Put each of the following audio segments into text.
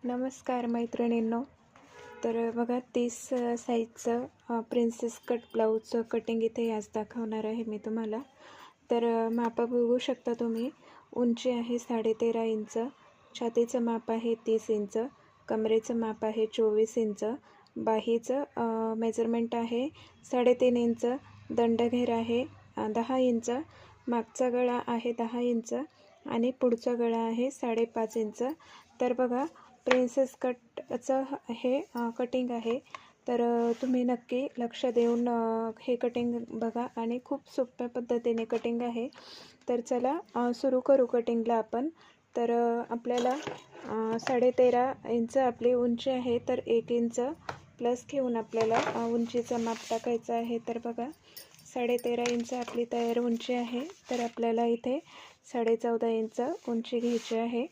नमस्कार मैत्रिणींनो. तर बघा 30 साईजचं प्रिन्सेस कट ब्लाऊजचं कटिंग इथे आज दाखवणार आहे मी तुम्हाला. तर मापं बघू शकता तुम्ही. उंची आहे 13.5 इंच, छातीचं माप आहे 30 इंच, कमरेचं माप आहे 24 इंच, बाहीचं मेजरमेंट आहे 3.5 इंच, दंडघेर आहे 10 इंच, मागचा गळा आहे 10 इंच आणि पुढचा गळा आहे 5.5 इंच. तर बघा प्रिन्सेस कटचं हे कटिंग आहे. तर तुम्ही नक्की लक्ष देऊन हे कटिंग बघा आणि खूप सोप्या पद्धतीने कटिंग आहे. तर चला सुरू करू कटिंगला आपण. तर आपल्याला 13.5 इंच आपली उंची आहे. तर 1 इंच प्लस घेऊन आपल्याला उंचीचं माप टाकायचं आहे. तर बघा 13.5 इंच आपली तयार उंची आहे. तर आपल्याला इथे 14.5 इंच उंची घ्यायची आहे.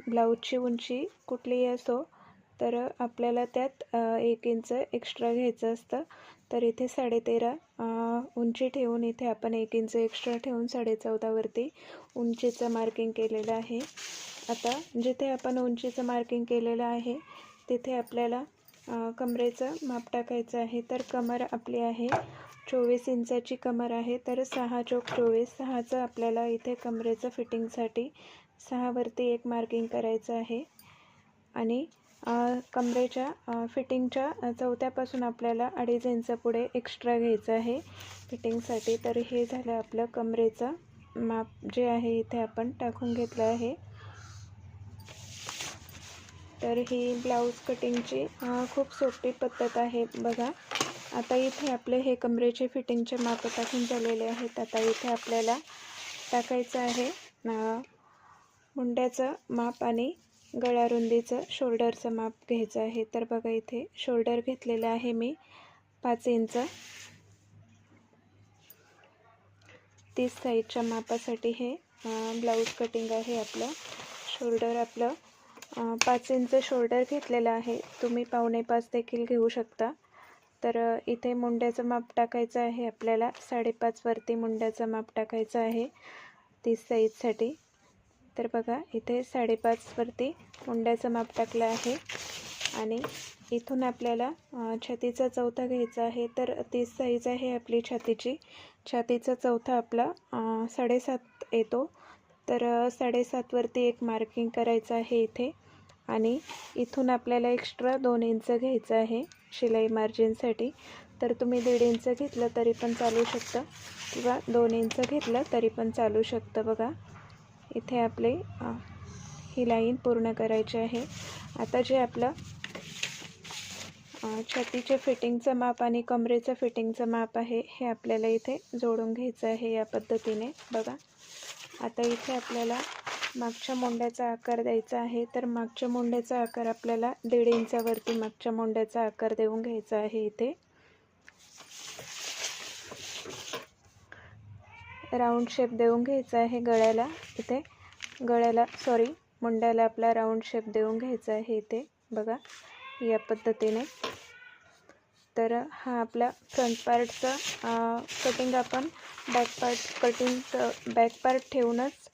ब्लाऊजची उंची कुठलीही असो तर आपल्याला त्यात 1 इंच एक्स्ट्रा घ्यायचं असतं. तर इथे 13.5 उंची ठेवून इथे आपण 1 इंच एक्स्ट्रा ठेवून 14.5 वरती उंचीचं मार्किंग केलेलं आहे. आता जिथे आपण उंचीचं मार्किंग केलेलं आहे तिथे आपल्याला कमरेचं माप टाकायचं आहे. तर कमर आपली आहे 24 इंचाची कमर आहे. तर 6 चौक 24, 6चं आपल्याला इथे कमरेचं फिटिंगसाठी 6 वरती एक मार्किंग करायचं आहे आणि कमरेच्या फिटिंगच्या चौथ्यापासून आपल्याला 2.5 इंच पुढे एक्स्ट्रा घ्यायचं आहे फिटिंगसाठी. तर हे झालं आपलं कमरेचं माप जे आहे इथे आपण टाकून घेतलं आहे. तर ही ब्लाऊज कटिंगची खूप सोपी पद्धत आहे बघा. आता इथे आपले हे कमरेचे फिटिंगचे माप टाकून झालेले आहेत. आता इथे आपल्याला टाकायचं आहे मुंड्याचं माप आणि गळारुंदीचं शोल्डरचं माप घ्यायचं आहे. तर बघा इथे शोल्डर घेतलेलं आहे मी 5 इंच. 30 साईजच्या मापासाठी हे ब्लाऊज कटिंग आहे आपलं. शोल्डर आपलं 5 इंच शोल्डर घेतलेलं आहे. तुम्ही 4.25 देखील घेऊ शकता. तर इथे मुंड्याचं माप टाकायचं आहे आपल्याला 5.5 वरती मुंड्याचं माप टाकायचं आहे 30 साईजसाठी. तर बघा इथे 5.5 वरती मुंड्याचं माप टाकलं आहे आणि इथून आपल्याला छातीचा चौथा घ्यायचा आहे. तर 30 साईज आहे आपली छातीची. छातीचा चौथा आपला 7.5 येतो. तर 7.5 वरती एक मार्किंग करायचं आहे इथे आणि इथून आपल्याला एक्स्ट्रा 2 इंच घ्यायचं आहे शिलाई मार्जिनसाठी. तर तुम्ही 1.5 इंच घेतलं तरी पण चालू शकतं किंवा 2 इंच घेतलं तरी पण चालू शकतं. बघा इथे आपले ही लाईन पूर्ण करायची आहे. आता जे आपलं छातीचे फिटिंगचं माप आणि कमरेचं फिटिंगचं माप आहे हे आपल्याला इथे जोडून घ्यायचं आहे या पद्धतीने. बघा आता इथे आपल्याला मागच्या मोंड्याचा आकार द्यायचा आहे. तर मागच्या मोंड्याचा आकार आपल्याला 1.5 इंचावरती मागच्या मोंड्याचा आकार देऊन घ्यायचा आहे. इथे राऊंड शेप देऊन घ्यायचा आहे गळ्याला. इथे गळ्याला मुंड्याला आपला राऊंड शेप देऊन घ्यायचा आहे इथे बघा या पद्धतीने. तर हा आपला फ्रंट पार्टचा कटिंग आपण बॅक पार्ट ठेवूनच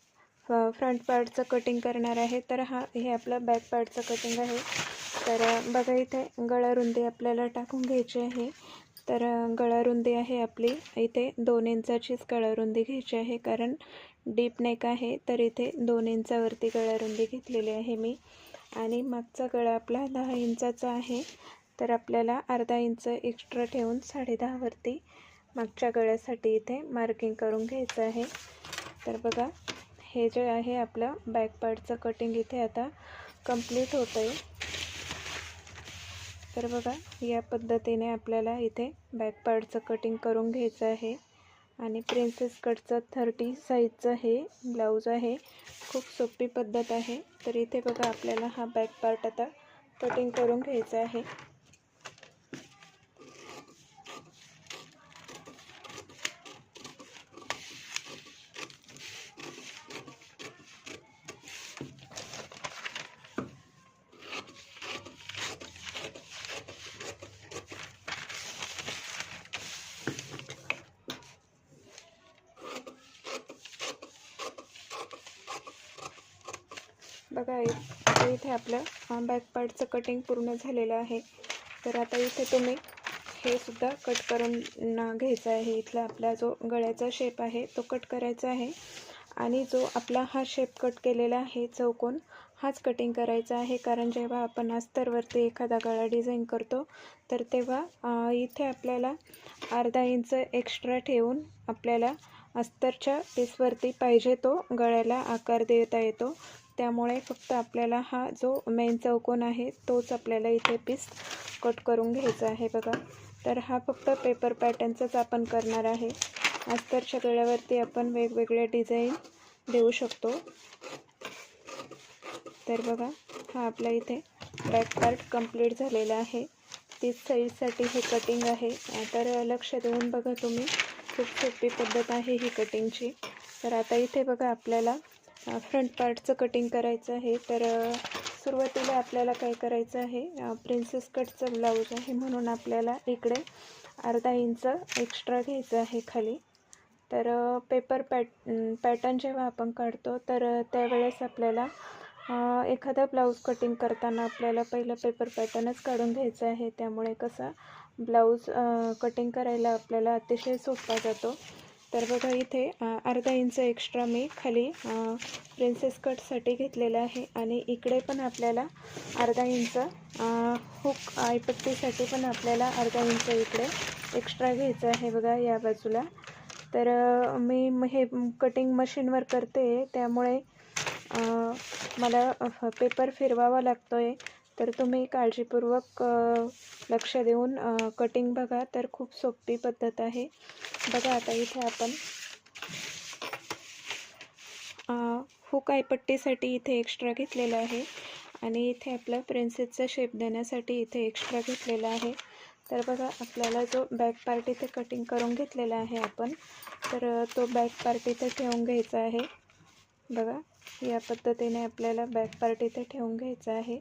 फ्रंट पार्टचं कटिंग करणार आहे. तर हे आपलं बॅक पार्टचं कटिंग आहे. तर बघा इथे गळारुंदी आपल्याला टाकून घ्यायची आहे. तर गळारुंदी आहे आपली इथे 2 इंचाचीच गळारुंदी घ्यायची आहे कारण डीप नेक आहे. तर इथे 2 इंचावरती गळारुंदी घेतलेली आहे मी आणि मागचा गळा आपला 10 इंचाचा आहे. तर आपल्याला अर्धा इंच एक्स्ट्रा ठेवून 10.5 वरती मागच्या गळ्यासाठी इथे मार्किंग करून घ्यायचं आहे. तर बघा हे जे आहे आपलं बॅक पार्टचं कटिंग इथे आता कंप्लीट होतं आहे. तर बघा या पद्धतीने आपल्याला इथे बॅक पार्टचं कटिंग करून घ्यायचं आहे आणि प्रिन्सेस कटचं 30 साईजचं हे ब्लाऊज आहे. खूप सोपी पद्धत आहे. तर इथे बघा आपल्याला हा बॅक पार्ट आता कटिंग करून घ्यायचा आहे. बघा आता इथे आपलं बॅक पार्टचं कटिंग पूर्ण झालेलं आहे. तर आता इथे तुम्ही हे सुद्धा कट करून घ्यायचं आहे. इथला आपला जो गळ्याचा शेप आहे तो कट करायचा आहे आणि जो आपला हा शेप कट केलेला आहे चौकोन, हाच कटिंग करायचा आहे. कारण जेव्हा आपण अस्तरवरती एखादा गळा डिझाईन करतो तर तेव्हा इथे आपल्याला अर्धा इंच एक्स्ट्रा ठेवून आपल्याला अस्तरच्या पीसवरती पाहिजे तो गळ्याला आकार देता येतो. त्यामुळे फक्त आपल्याला हा जो मेन चौकोन आहे तोच आपल्याला इथे पीस कट करून घ्यायचा आहे. बघा, तर हा फक्त पेपर पॅटर्नचाच आपण करणार आहे. अस्तरच्या गळ्यावरती आपण वेगवेगळे डिझाईन देऊ शकतो. तर बघा, हा आपला इथे बॅक पार्ट कंप्लीट झालेला आहे. 30 साईजसाठी हे कटिंग आहे. तर लक्ष देऊन बघा तुम्ही, खूप सोपी पद्धत आहे ही कटिंगची. तर आता इथे बघा आपल्याला फ्रंट पार्टचं कटिंग करायचं आहे. तर सुरुवातीला आपल्याला काय करायचं आहे, प्रिन्सेस कटचं ब्लाऊज आहे म्हणून आपल्याला इकडे अर्धा इंच एक्स्ट्रा घ्यायचं आहे खाली. तर पेपर पॅटर्न जेव्हा आपण काढतो तर त्यावेळेस आपल्याला एखादा ब्लाऊज कटिंग करताना आपल्याला पहिलं पेपर पॅटर्नच काढून घ्यायचं आहे. त्यामुळे कसा ब्लाऊज कटिंग करायला आपल्याला अतिशय सोपा जातो. तर बघा इथे अर्धा इंच एक्स्ट्रा मी खाली प्रिन्सेस कटसाठी घेतलेला आहे आणि इकडे पण आपल्याला अर्धा इंच हुक आयपट्टीसाठी पण आपल्याला अर्धा इंच इकडे एक्स्ट्रा घ्यायचं आहे. बघा या बाजूला. तर मी हे कटिंग मशीनवर करते त्यामुळे मला पेपर फिरवावा लागतो आहे. तर तुम्ही काळजीपूर्वक लक्ष देऊन कटिंग बघा. तर खूप सोपी पद्धत आहे. बघा आता इथे आपण हुक आयपट्टीसाठी इथे एक्स्ट्रा घेतलेला आहे आणि इथे आपला प्रिन्सेसचा शेप देण्यासाठी इथे एक्स्ट्रा घेतलेला आहे. तर बघा आपल्याला जो बॅक पार्ट इथे कटिंग करून घेतलेला आहे आपण, तर तो बॅक पार्ट इथे ठेवून घ्यायचा आहे. बघा या पद्धतीने आपल्याला बॅक पार्ट इथे ठेवून घ्यायचा आहे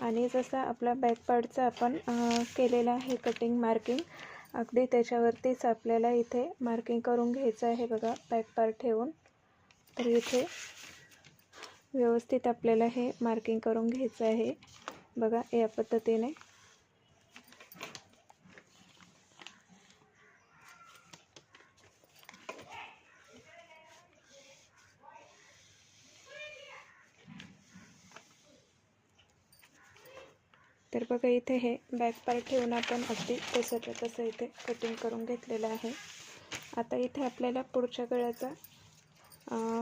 आणि जसा आपला बॅक पार्टचा आपण केलेला आहे कटिंग मार्किंग, अगदी त्याच्यावरतीच आपल्याला इथे मार्किंग करून घ्यायचं आहे. बघा बॅक पार्ट ठेवून, तर इथे व्यवस्थित आपल्याला हे मार्किंग करून घ्यायचं आहे. बघा या पद्धतीने. तर बघा इथे हे बॅक पार्ट ठेवून आपण अगदी तसंच्या तसं इथे कटिंग करून घेतलेलं आहे. आता इथे आपल्याला पुढच्या गळ्याचा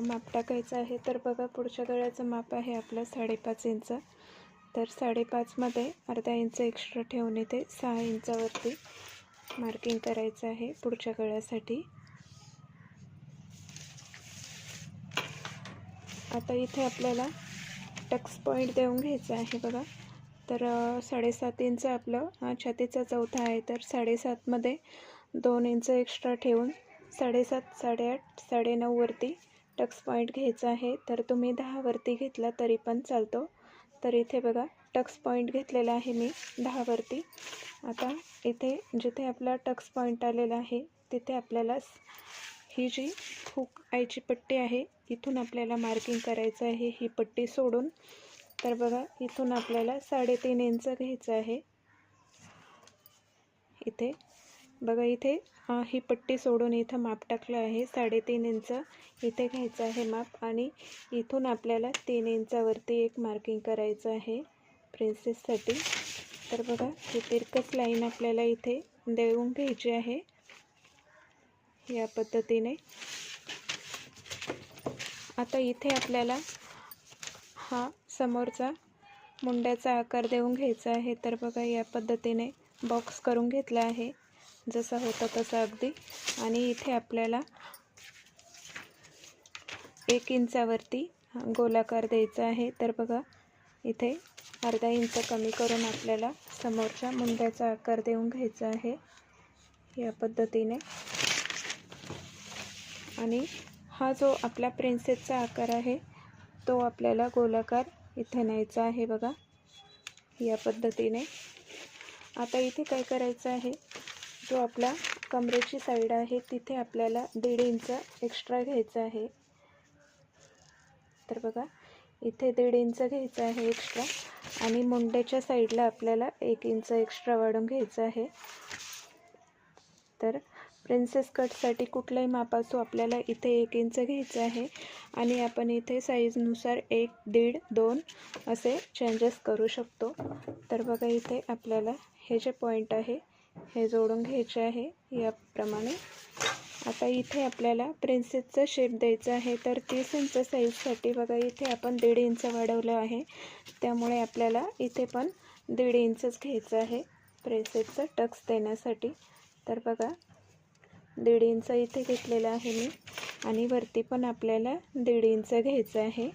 माप टाकायचं आहे. तर बघा पुढच्या गळ्याचं माप आहे आपलं 5.5 इंच. तर 5.5 मध्ये अर्धा इंच एक्स्ट्रा ठेवून इथे 6 इंचावरती मार्किंग करायचं आहे पुढच्या गळ्यासाठी. आता इथे आपल्याला टक्स पॉईंट देऊन घ्यायचं आहे. बघा, तर 7.5 इंच आपलं छातीचा चौथा आहे. तर 7.5 मध्ये 2 इंच एक्स्ट्रा ठेवून 7.5, 8.5, 9.5 वरती टक्स पॉईंट घ्यायचा आहे. तर तुम्ही 10 वरती घेतला तरी पण चालतो. तर इथे बघा टक्स पॉईंट घेतलेला आहे मी 10 वरती. आता इथे जिथे आपला टक्स पॉईंट आलेला आहे तिथे आपल्याला ही जी हुक आयची पट्टी आहे इथून आपल्याला मार्किंग करायचं आहे, ही पट्टी सोडून. तर बघा इथून आपल्याला 3.5 इंच घ्यायचं आहे. इथे बघा इथे ही पट्टी सोडून इथं माप टाकलं आहे 3.5 इंच इथे घ्यायचं आहे माप आणि इथून आपल्याला 3 इंचावरती एक मार्किंग करायचं आहे प्रिन्सेससाठी. तर बघा ही तिरकस लाईन आपल्याला इथे देऊन घ्यायची आहे या पद्धतीने. आता इथे आपल्याला हा समोरचा मुंड्याचा आकार देऊन घ्यायचा आहे. तर बघा या पद्धतीने बॉक्स करून घेतला आहे जसा होता तसा अगदी. आणि इथे आपल्याला 1 इंचावरती गोलाकार द्यायचा आहे. तर बघा इथे अर्धा इंच कमी करून आपल्याला समोरच्या मुंड्याचा आकार देऊन घ्यायचा आहे या पद्धतीने. आणि हा जो आपला प्रिन्सेसचा आकार आहे तो आपल्याला गोलाकार इथे न्यायचा आहे. बघा या पद्धतीने. आता इथे काय करायचं आहे, जो आपला कमरेची साईड आहे तिथे आपल्याला 1.5 इंच एक्स्ट्रा घ्यायचा आहे. तर बघा इथे 1.5 इंच घ्यायचं आहे एक्स्ट्रा आणि मुंड्याच्या साईडला आपल्याला 1 इंच एक्स्ट्रा वाढवून घ्यायचं आहे. तर प्रिन्सेस कटसाठी कुठलाही माप असो आपल्याला इथे 1 इंच घ्यायचं आहे आणि आपण इथे साईजनुसार 1, 1.5, 2 असे चेंजेस करू शकतो. तर बघा इथे आपल्याला हे जे पॉईंट आहे हे जोडून घ्यायचे आहे याप्रमाणे. आता इथे आपल्याला प्रिन्सेसचा शेप द्यायचा आहे. तर 30 इंच साईजसाठी बघा इथे आपण 1.5 इंच वाढवलं आहे, त्यामुळे आपल्याला इथे पण 1.5 इंचच घ्यायचं आहे प्रिन्सेसचं टक्स देण्यासाठी. तर बघा 1.5 इंच इथे घेतलेलं आहे मी आणि वरती पण आपल्याला 1.5 इंच घ्यायचं आहे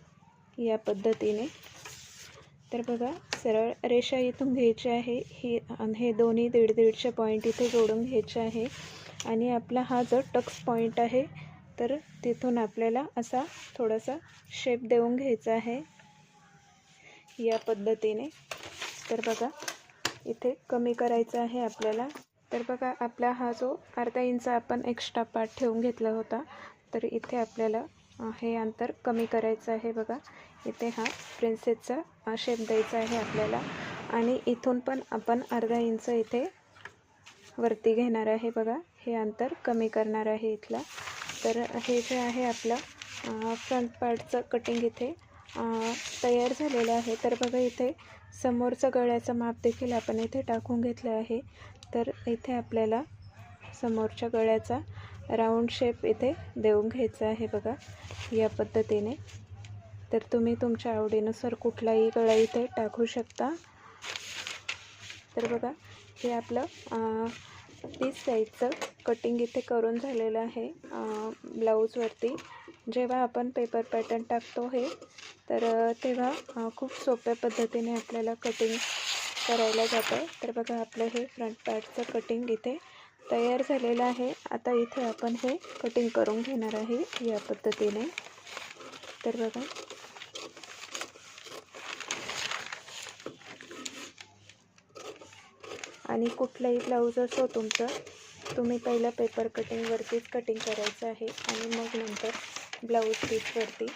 या पद्धतीने. तर बघा सरळ रेषा इथून घ्यायची आहे, हे दोन्ही 1.5चे पॉईंट इथे जोडून घ्यायचे आहे आणि आपला हा जो टक्स पॉईंट आहे तर तिथून आपल्याला असा थोडासा शेप देऊन घ्यायचा आहे या पद्धतीने. तर बघा इथे कमी करायचा आहे आपल्याला. तर बघा आपला हा जो अर्धा इंच आपण एक्स्ट्रा पार्ट ठेवून घेतला होता, तर इथे आपल्याला हे अंतर कमी करायचं आहे. बघा इथे हा प्रिन्सेसचा शेप द्यायचा आहे आपल्याला आणि इथून पण आपण अर्धा इंच इथे वरती घेणार आहे. बघा हे अंतर कमी करणार आहे इथला. तर हे जे आहे आपलं फ्रंट पार्टचं कटिंग इथे तयार झालेलं आहे. तर बघा इथे समोरचं गळ्याचं माप देखील आपण इथे टाकून घेतलं आहे. तर इथे आपल्याला समोरच्या गळ्याचा राऊंड शेप इथे देऊन घ्यायचा आहे बघा या पद्धतीने. तर तुम्ही तुमच्या आवडीनुसार कुठलाही गळा इथे टाकू शकता. तर बघा हे आपलं 30 साईजचं कटिंग इथे करून झालेलं आहे ब्लाऊजवरती. जेव्हा आपण पेपर पॅटर्न टाकतो हे तर तेव्हा खूप सोप्या पद्धतीने आपल्याला कटिंग करायला जातं. तर बघा आपलं हे फ्रंट पार्टचं कटिंग इथे तयार झालेलं आहे. आता इथे आपण हे कटिंग करून घेणार आहे या पद्धतीने. तर बघा आणि कुठलाही ब्लाऊज असो तुमचं, तुम्ही पहिलं पेपर कटिंगवरतीच कटिंग करायचं आहे आणि मग नंतर ब्लाऊज पीसवरती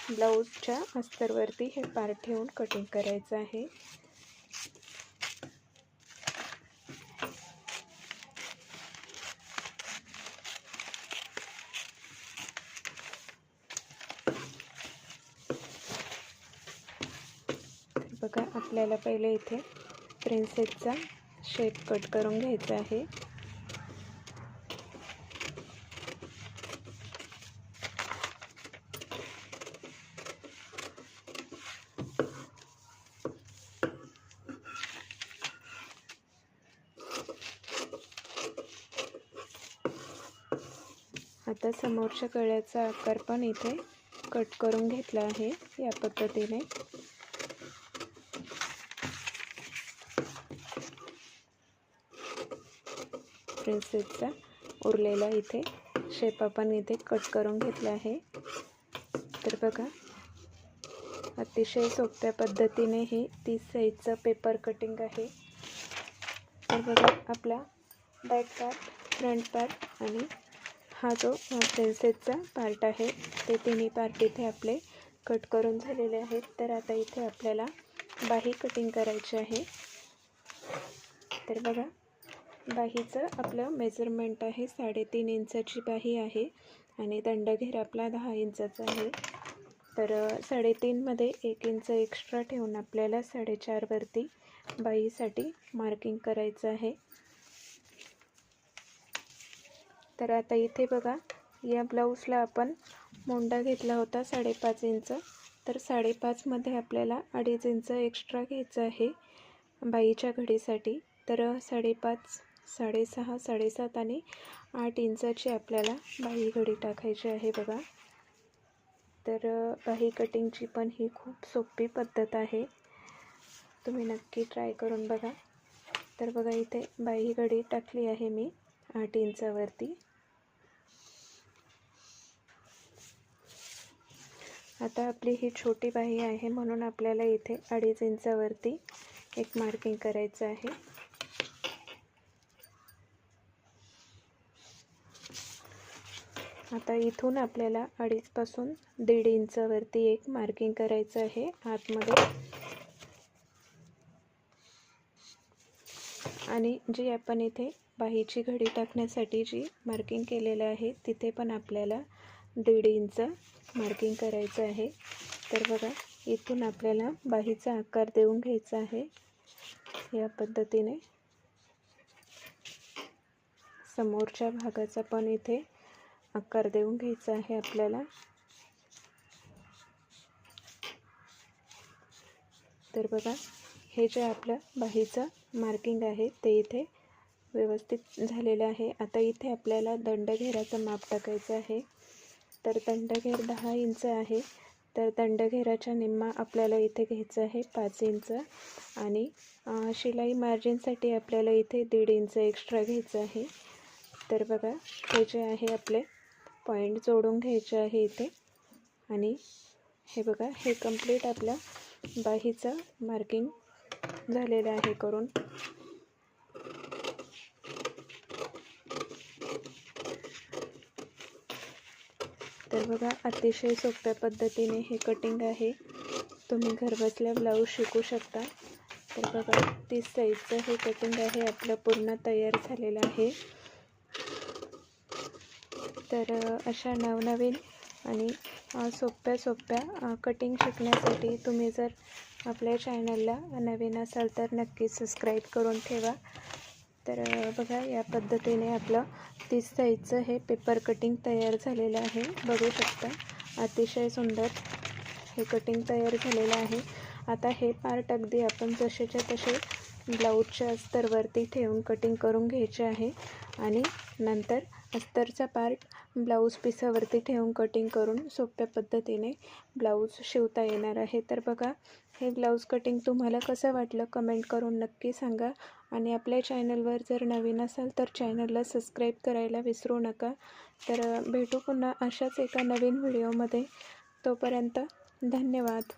ब्लाऊजच्या अस्तरवरती हे पार्ट ठेवून कटिंग करायचं आहे. बघा आपल्याला पहिले इथे प्रिन्सेसचा शेप कट करून घ्यायचा आहे. आता समोरच्या गळ्याचा आकार पण इथे कट करून घेतला आहे या पद्धतीने. प्रिन्सेसचा उरलेला इथे शेप आपण इथे कट करून घेतला आहे. तर बघा अतिशय सोप्या पद्धतीने हे 30 साईजचं पेपर कटिंग आहे. तर बघा आपला बॅक पार्ट, फ्रंट पार्ट आणि हा जो प्रिन्सेसचा पार्ट आहे ते तिन्ही पार्ट इथे आपले कट करून झालेले आहेत. तर आता इथे आपल्याला बाही कटिंग करायची आहे. तर बघा बाहीचं आपलं मेजरमेंट आहे 3.5 इंचाची बाही आहे आणि दंडघेर आपला 10 इंचाचा आहे. तर 3.5 मध्ये 1 इंच एक्स्ट्रा ठेवून आपल्याला 4.5 वरती बाहीसाठी मार्किंग करायचं आहे. तर आता इथे बघा या ब्लाऊजला आपण मोंडा घेतला होता 5.5 इंच. तर 5.5 मध्ये आपल्याला 2.5 इंच एक्स्ट्रा घ्यायचं आहे बाईच्या घडीसाठी. तर 5.5, 6.5, 7.5 आणि 8 इंचाची आपल्याला बाही घडी टाकायची आहे बघा. तर बाही कटिंगची पण ही खूप सोपी पद्धत आहे, तुम्ही नक्की ट्राय करून बघा. तर बघा इथे बाही घडी टाकली आहे मी 8 इंचावरती. आता आपली ही छोटी बाही आहे म्हणून आपल्याला इथे 2.5 इंचावरती एक मार्किंग करायचं आहे. आता इथून आपल्याला 2.5 पासून 1.5 इंचावरती एक मार्किंग करायचं आहे आतमध्ये. आणि जी आपण इथे बाहीची घडी टाकण्यासाठी जी मार्किंग केलेलं आहे तिथे पण आपल्याला 1.5 इंच मार्किंग करायचं आहे. तर बघा, इथून आपल्याला बाहीचा आकार देऊन घ्यायचा आहे. या पद्धतीने समोरच्या भागाचा पण इथे आकार देऊन घ्यायचा आहे आपल्याला. तर बघा, हे जे आपलं बाहीचं मार्किंग आहे ते इथे व्यवस्थित झालेलं आहे. आता इथे आपल्याला दंडघेराचं माप टाकायचं आहे. तर दंडघेर 10 इंच आहे. तर दंडघेराच्या निम्मा आपल्याला इथे घ्यायचं आहे 5 इंच. आणि शिलाई मार्जिनसाठी आपल्याला इथे 1.5 इंच एक्स्ट्रा घ्यायचं आहे. तर बघा, हे जे आहे आपले पॉईंट जोडून घ्यायचे आहे इथे. आणि हे बघा, हे कंप्लीट आपलं बाहीचं मार्किंग झालेलं आहे करून. तर बघा, अतिशय सोप्या पद्धतीने हे कटिंग आहे. तुम्ही घरबसल्या ब्लाऊज शिकू शकता. तर बघा, 30 साईजचं हे कटिंग आहे आपलं पूर्ण तयार झालेलं आहे. तर अशा नवनवीन आणि सोप्या कटिंग शिकण्यासाठी तुम्ही जर आपल्या चॅनलला नवीन असाल तर नक्कीच सबस्क्राईब करून ठेवा. तर बघा, या पद्धतीने आपलं 30 साईजचं हे पेपर कटिंग तयार झालेलं आहे. बघू शकता, अतिशय सुंदर हे कटिंग तयार झालेलं आहे. आता हे पार्ट अगदी आपण जसेच्या तसे ब्लाऊजच्या अस्तरवरती ठेवून कटिंग करून घ्यायचे आहे. आणि नंतर अस्तरचा पार्ट ब्लाऊज पिसावरती ठेवून कटिंग करून सोप्या पद्धतीने ब्लाऊज शिवता येणार आहे. तर बघा, हे ब्लाऊज कटिंग तुम्हाला कसं वाटलं कमेंट करून नक्की सांगा. आणि आपल्या चॅनलवर जर नवीन असाल तर चॅनलला सबस्क्राईब करायला विसरू नका. तर भेटू पुन्हा अशाच एका नवीन व्हिडिओमध्ये. तोपर्यंत धन्यवाद.